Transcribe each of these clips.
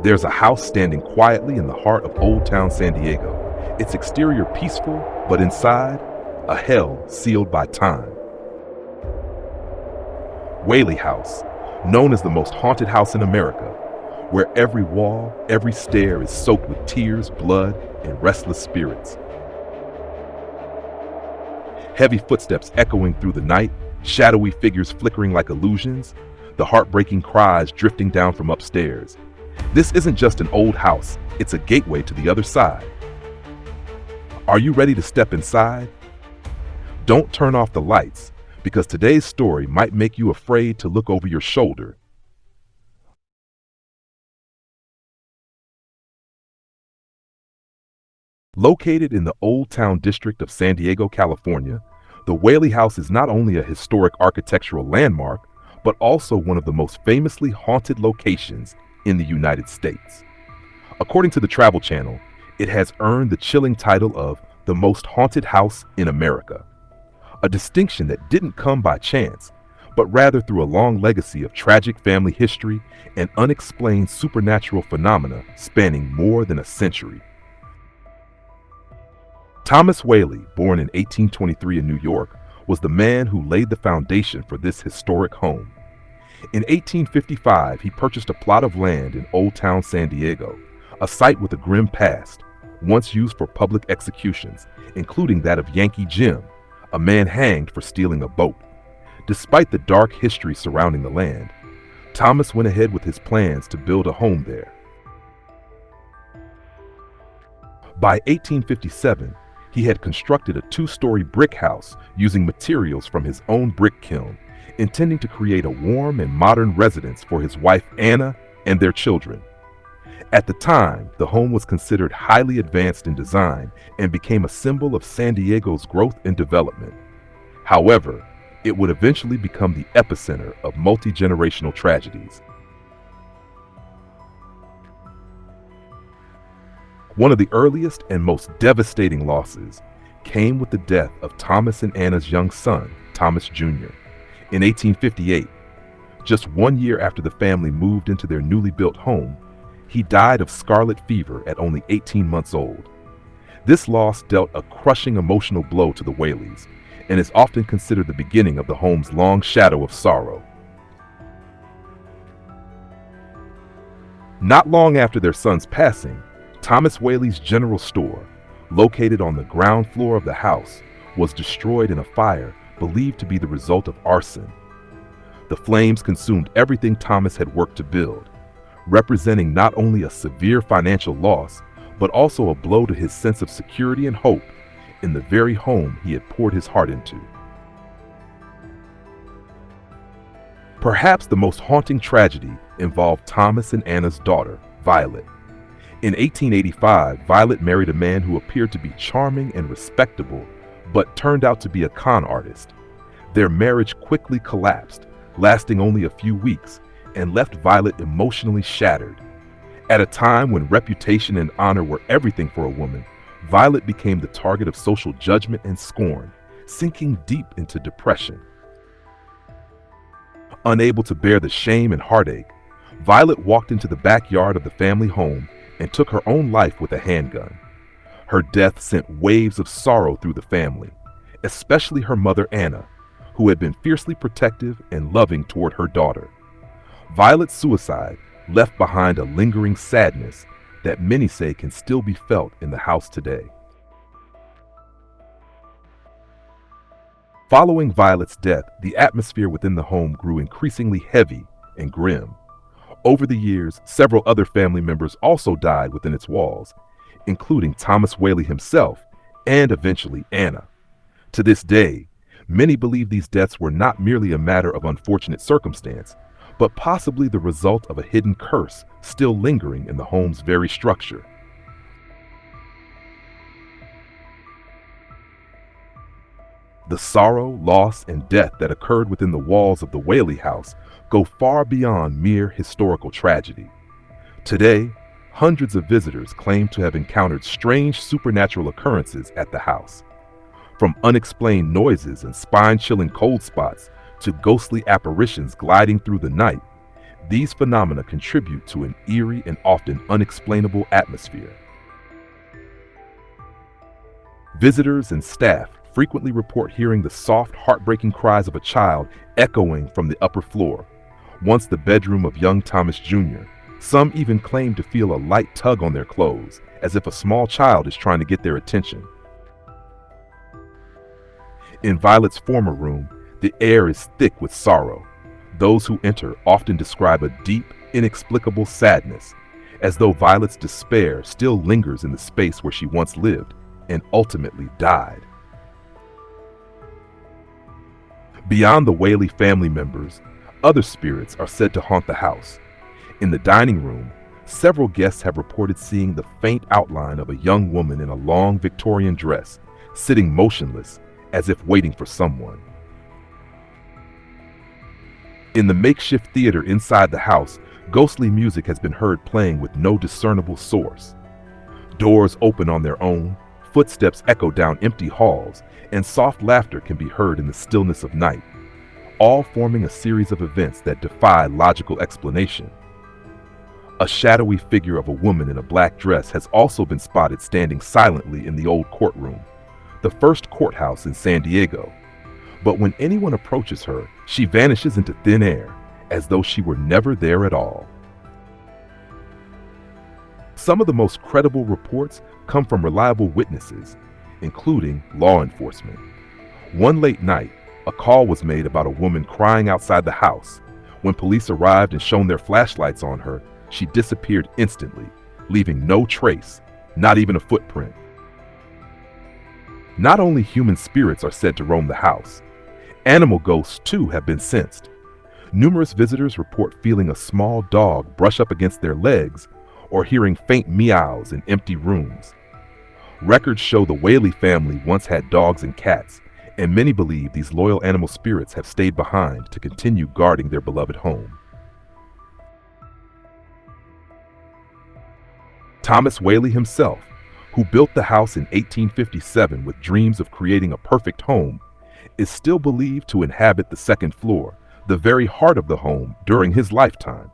There's a house standing quietly in the heart of Old Town San Diego. Its exterior peaceful, but inside, a hell sealed by time. Whaley House, known as the most haunted house in America, where every wall, every stair is soaked with tears, blood, and restless spirits. Heavy footsteps echoing through the night, shadowy figures flickering like illusions, the heartbreaking cries drifting down from upstairs. This isn't just an old house, it's a gateway to the other side. Are you ready to step inside? Don't turn off the lights, because today's story might make you afraid to look over your shoulder. Located in the Old Town district of San Diego, California, the Whaley House is not only a historic architectural landmark, but also one of the most famously haunted locations in the United States. According to the Travel Channel, it has earned the chilling title of the most haunted house in America, a distinction that didn't come by chance, but rather through a long legacy of tragic family history and unexplained supernatural phenomena spanning more than a century. Thomas Whaley, born in 1823 in New York, was the man who laid the foundation for this historic home. In 1855, he purchased a plot of land in Old Town San Diego, a site with a grim past, once used for public executions, including that of Yankee Jim, a man hanged for stealing a boat. Despite the dark history surrounding the land, Thomas went ahead with his plans to build a home there. By 1857, he had constructed a two-story brick house using materials from his own brick kiln, intending to create a warm and modern residence for his wife Anna and their children. At the time, the home was considered highly advanced in design and became a symbol of San Diego's growth and development. However, it would eventually become the epicenter of multi-generational tragedies. One of the earliest and most devastating losses came with the death of Thomas and Anna's young son, Thomas Jr. In 1858, just 1 year after the family moved into their newly built home, he died of scarlet fever at only 18 months old. This loss dealt a crushing emotional blow to the Whaleys and is often considered the beginning of the home's long shadow of sorrow. Not long after their son's passing, Thomas Whaley's general store, located on the ground floor of the house, was destroyed in a fire believed to be the result of arson. The flames consumed everything Thomas had worked to build, representing not only a severe financial loss, but also a blow to his sense of security and hope in the very home he had poured his heart into. Perhaps the most haunting tragedy involved Thomas and Anna's daughter, Violet. In 1885, Violet married a man who appeared to be charming and respectable, but turned out to be a con artist. Their marriage quickly collapsed, lasting only a few weeks, and left Violet emotionally shattered. At a time when reputation and honor were everything for a woman, Violet became the target of social judgment and scorn, sinking deep into depression. Unable to bear the shame and heartache, Violet walked into the backyard of the family home and took her own life with a handgun. Her death sent waves of sorrow through the family, especially her mother Anna, who had been fiercely protective and loving toward her daughter. Violet's suicide left behind a lingering sadness that many say can still be felt in the house today. Following Violet's death, the atmosphere within the home grew increasingly heavy and grim. Over the years, several other family members also died within its walls, including Thomas Whaley himself and eventually Anna. To this day, many believe these deaths were not merely a matter of unfortunate circumstance, but possibly the result of a hidden curse still lingering in the home's very structure. The sorrow, loss, and death that occurred within the walls of the Whaley house go far beyond mere historical tragedy. Today, hundreds of visitors claim to have encountered strange supernatural occurrences at the house. From unexplained noises and spine-chilling cold spots to ghostly apparitions gliding through the night, These phenomena contribute to an eerie and often unexplainable atmosphere. Visitors and staff frequently report hearing the soft, heartbreaking cries of a child echoing from the upper floor, once the bedroom of young Thomas Jr. Some even claim to feel a light tug on their clothes, as if a small child is trying to get their attention. In Violet's former room, the air is thick with sorrow. Those who enter often describe a deep, inexplicable sadness, as though Violet's despair still lingers in the space where she once lived and ultimately died. Beyond the Whaley family members, other spirits are said to haunt the house. In the dining room, several guests have reported seeing the faint outline of a young woman in a long Victorian dress, sitting motionless, as if waiting for someone. In the makeshift theater inside the house, ghostly music has been heard playing with no discernible source. Doors open on their own, footsteps echo down empty halls, and soft laughter can be heard in the stillness of night, all forming a series of events that defy logical explanation. A shadowy figure of a woman in a black dress has also been spotted standing silently in the old courtroom, the first courthouse in San Diego. But when anyone approaches her, she vanishes into thin air, as though she were never there at all. Some of the most credible reports come from reliable witnesses, including law enforcement. One late night, a call was made about a woman crying outside the house. When police arrived and shone their flashlights on her, she disappeared instantly, leaving no trace, not even a footprint. Not only human spirits are said to roam the house, animal ghosts too have been sensed. Numerous visitors report feeling a small dog brush up against their legs or hearing faint meows in empty rooms. Records show the Whaley family once had dogs and cats, and many believe these loyal animal spirits have stayed behind to continue guarding their beloved home. Thomas Whaley himself, who built the house in 1857 with dreams of creating a perfect home, is still believed to inhabit the second floor, the very heart of the home, during his lifetime.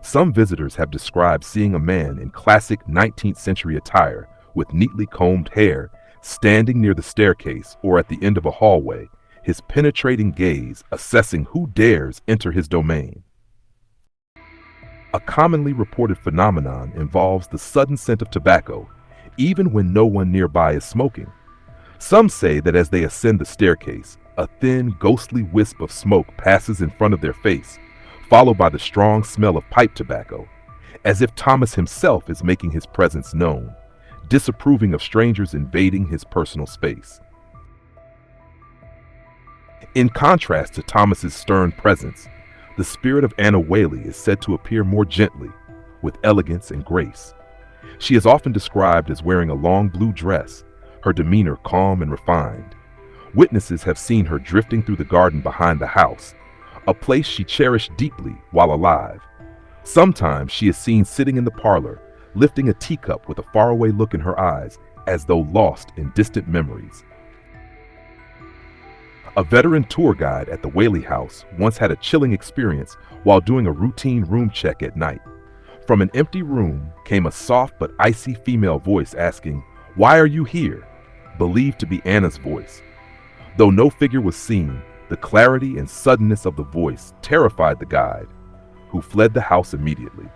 Some visitors have described seeing a man in classic 19th century attire with neatly combed hair standing near the staircase or at the end of a hallway, his penetrating gaze assessing who dares enter his domain. A commonly reported phenomenon involves the sudden scent of tobacco, even when no one nearby is smoking. Some say that as they ascend the staircase, a thin, ghostly wisp of smoke passes in front of their face, followed by the strong smell of pipe tobacco, as if Thomas himself is making his presence known, disapproving of strangers invading his personal space. In contrast to Thomas's stern presence, the spirit of Anna Whaley is said to appear more gently, with elegance and grace. She is often described as wearing a long blue dress, her demeanor calm and refined. Witnesses have seen her drifting through the garden behind the house, a place she cherished deeply while alive. Sometimes she is seen sitting in the parlor, lifting a teacup with a faraway look in her eyes, as though lost in distant memories. A veteran tour guide at the Whaley house once had a chilling experience while doing a routine room check at night. From an empty room came a soft but icy female voice asking, "Why are you here?" believed to be Anna's voice. Though no figure was seen, the clarity and suddenness of the voice terrified the guide, who fled the house immediately.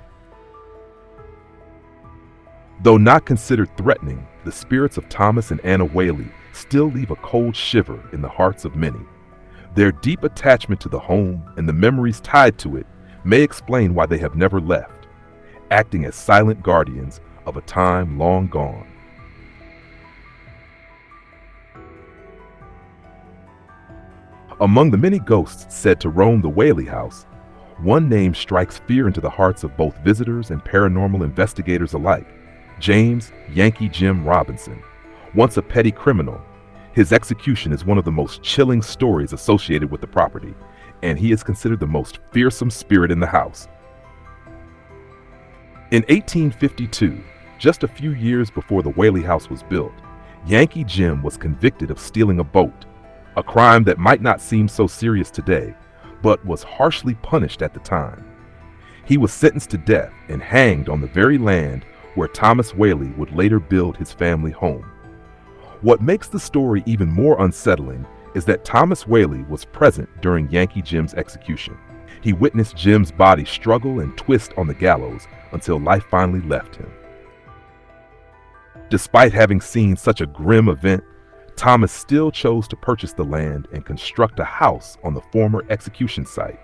Though not considered threatening, the spirits of Thomas and Anna Whaley still leave a cold shiver in the hearts of many. Their deep attachment to the home and the memories tied to it may explain why they have never left, acting as silent guardians of a time long gone. Among the many ghosts said to roam the Whaley house, one name strikes fear into the hearts of both visitors and paranormal investigators alike: James "Yankee Jim" Robinson. Once a petty criminal, his execution is one of the most chilling stories associated with the property, and he is considered the most fearsome spirit in the house. In 1852, just a few years before the Whaley house was built, Yankee Jim was convicted of stealing a boat, a crime that might not seem so serious today, but was harshly punished at the time. He was sentenced to death and hanged on the very land where Thomas Whaley would later build his family home. What makes the story even more unsettling is that Thomas Whaley was present during Yankee Jim's execution. He witnessed Jim's body struggle and twist on the gallows until life finally left him. Despite having seen such a grim event, Thomas still chose to purchase the land and construct a house on the former execution site.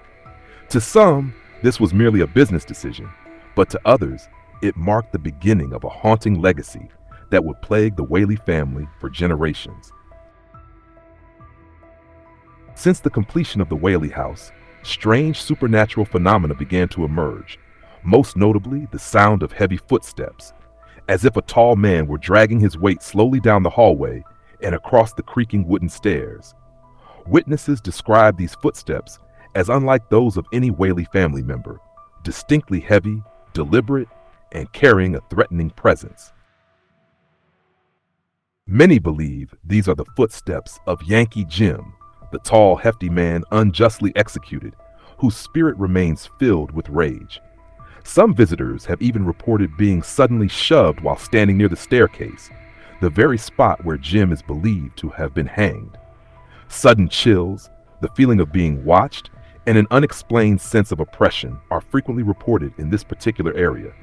To some, this was merely a business decision, but to others, it marked the beginning of a haunting legacy that would plague the Whaley family for generations. Since the completion of the Whaley house, strange supernatural phenomena began to emerge, most notably the sound of heavy footsteps, as if a tall man were dragging his weight slowly down the hallway and across the creaking wooden stairs. Witnesses described these footsteps as unlike those of any Whaley family member, distinctly heavy, deliberate, and carrying a threatening presence. Many believe these are the footsteps of Yankee Jim, the tall, hefty man unjustly executed, whose spirit remains filled with rage. Some visitors have even reported being suddenly shoved while standing near the staircase, the very spot where Jim is believed to have been hanged. Sudden chills, the feeling of being watched, and an unexplained sense of oppression are frequently reported in this particular area.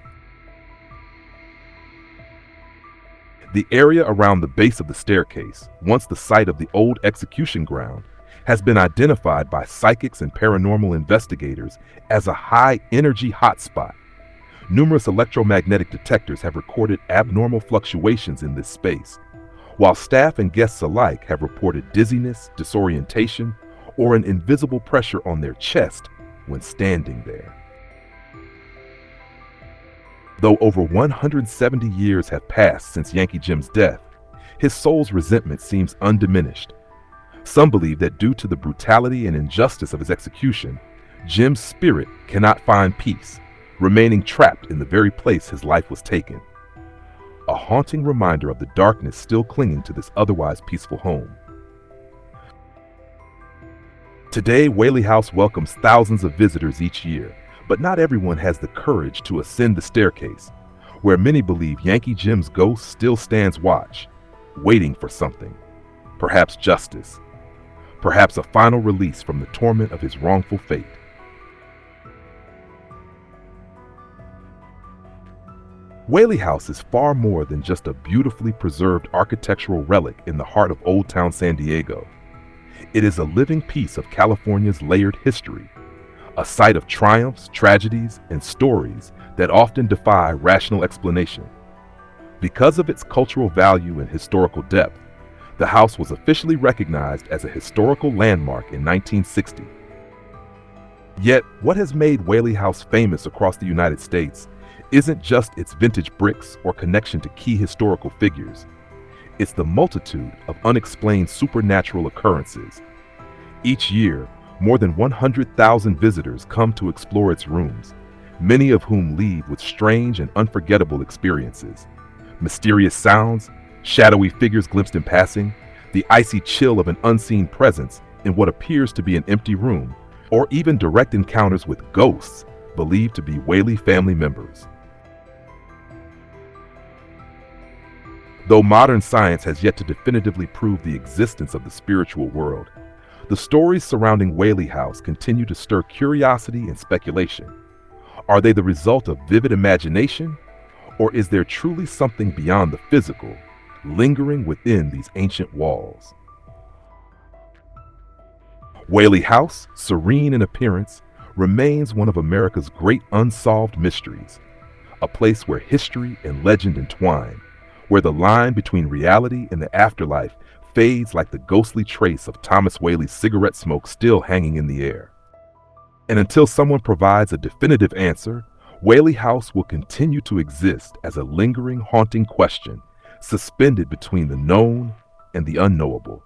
The area around the base of the staircase, once the site of the old execution ground, has been identified by psychics and paranormal investigators as a high-energy hotspot. Numerous electromagnetic detectors have recorded abnormal fluctuations in this space, while staff and guests alike have reported dizziness, disorientation, or an invisible pressure on their chest when standing there. Though over 170 years have passed since Yankee Jim's death, his soul's resentment seems undiminished. Some believe that due to the brutality and injustice of his execution, Jim's spirit cannot find peace, remaining trapped in the very place his life was taken. A haunting reminder of the darkness still clinging to this otherwise peaceful home. Today, Whaley House welcomes thousands of visitors each year, but not everyone has the courage to ascend the staircase, where many believe Yankee Jim's ghost still stands watch, waiting for something, perhaps justice, perhaps a final release from the torment of his wrongful fate. Whaley House is far more than just a beautifully preserved architectural relic in the heart of Old Town San Diego. It is a living piece of California's layered history, a site of triumphs, tragedies, and stories that often defy rational explanation. Because of its cultural value and historical depth, the house was officially recognized as a historical landmark in 1960. Yet, what has made Whaley House famous across the United States isn't just its vintage bricks or connection to key historical figures. It's the multitude of unexplained supernatural occurrences. Each year, more than 100,000 visitors come to explore its rooms, many of whom leave with strange and unforgettable experiences. Mysterious sounds, shadowy figures glimpsed in passing, the icy chill of an unseen presence in what appears to be an empty room, or even direct encounters with ghosts believed to be Whaley family members. Though modern science has yet to definitively prove the existence of the spiritual world, the stories surrounding Whaley House continue to stir curiosity and speculation. Are they the result of vivid imagination, or is there truly something beyond the physical, lingering within these ancient walls? Whaley House, serene in appearance, remains one of America's great unsolved mysteries, a place where history and legend entwine, where the line between reality and the afterlife fades like the ghostly trace of Thomas Whaley's cigarette smoke still hanging in the air. And until someone provides a definitive answer, Whaley House will continue to exist as a lingering, haunting question, suspended between the known and the unknowable.